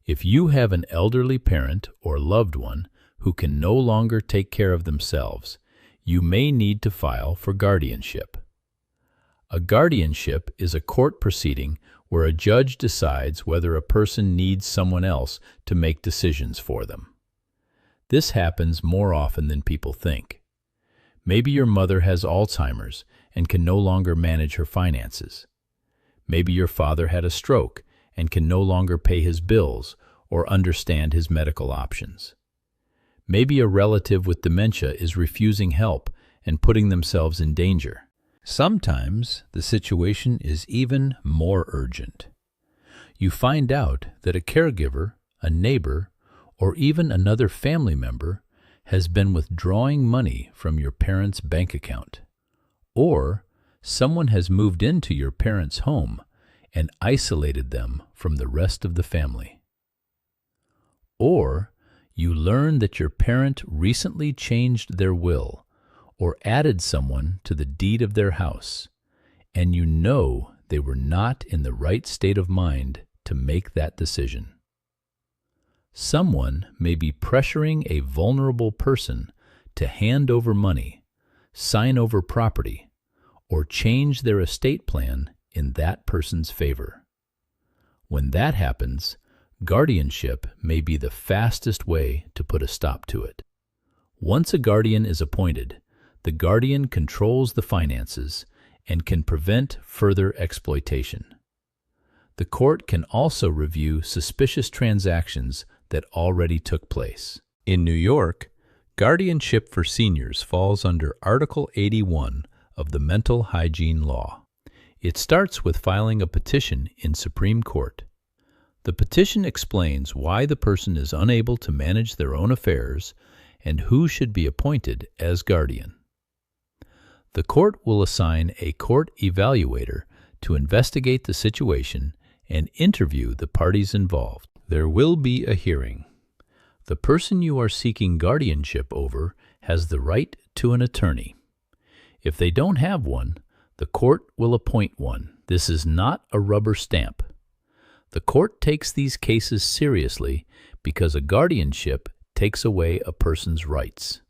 If you have an elderly parent or loved one who can no longer take care of themselves, you may need to file for guardianship. A guardianship is a court proceeding where a judge decides whether a person needs someone else to make decisions for them. This happens more often than people think. Maybe your mother has Alzheimer's and can no longer manage her finances. Maybe your father had a stroke and can no longer pay his bills or understand his medical options. Maybe a relative with dementia is refusing help and putting themselves in danger. Sometimes the situation is even more urgent. You find out that a caregiver, a neighbor, or even another family member has been withdrawing money from your parents' bank account. Or someone has moved into your parents' home and isolated them from the rest of the family. Or you learn that your parent recently changed their will or added someone to the deed of their house, and you know they were not in the right state of mind to make that decision. Someone may be pressuring a vulnerable person to hand over money, sign over property, or change their estate plan in that person's favor. When that happens, guardianship may be the fastest way to put a stop to it. Once a guardian is appointed, the guardian controls the finances and can prevent further exploitation. The court can also review suspicious transactions that already took place. In New York, guardianship for seniors falls under Article 81 of the Mental Hygiene Law. It starts with filing a petition in Supreme Court. The petition explains why the person is unable to manage their own affairs and who should be appointed as guardian. The court will assign a court evaluator to investigate the situation and interview the parties involved. There will be a hearing. The person you are seeking guardianship over has the right to an attorney. If they don't have one, the court will appoint one. This is not a rubber stamp. The court takes these cases seriously because a guardianship takes away a person's rights.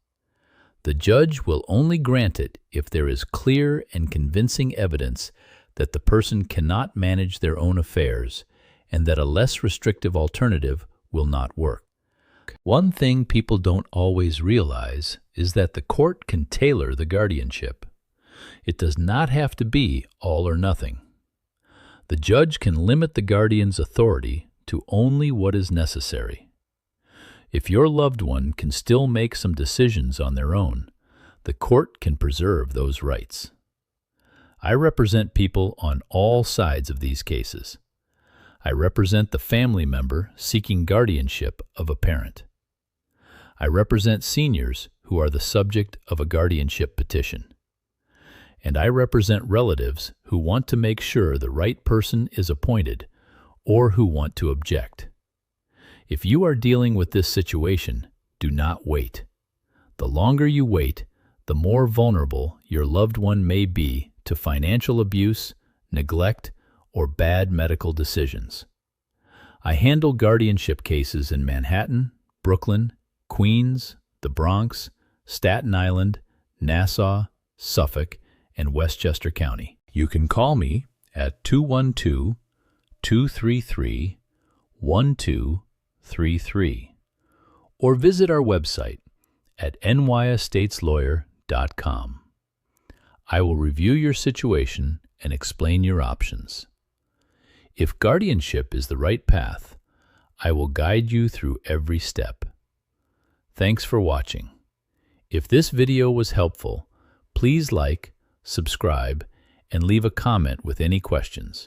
The judge will only grant it if there is clear and convincing evidence that the person cannot manage their own affairs and that a less restrictive alternative will not work. One thing people don't always realize is that the court can tailor the guardianship. It does not have to be all or nothing. The judge can limit the guardian's authority to only what is necessary. If your loved one can still make some decisions on their own, the court can preserve those rights. I represent people on all sides of these cases. I represent the family member seeking guardianship of a parent. I represent seniors who are the subject of a guardianship petition. And I represent relatives who want to make sure the right person is appointed or who want to object. If you are dealing with this situation, do not wait. The longer you wait, the more vulnerable your loved one may be to financial abuse, neglect, or bad medical decisions. I handle guardianship cases in Manhattan, Brooklyn, Queens, the Bronx, Staten Island, Nassau, Suffolk, and Westchester County. You can call me at 212-233-1233 or visit our website at nyestatesLawyer.com. I will review your situation and explain your options. If guardianship is the right path, I will guide you through every step. Thanks for watching. If this video was helpful, please like, subscribe, and leave a comment with any questions.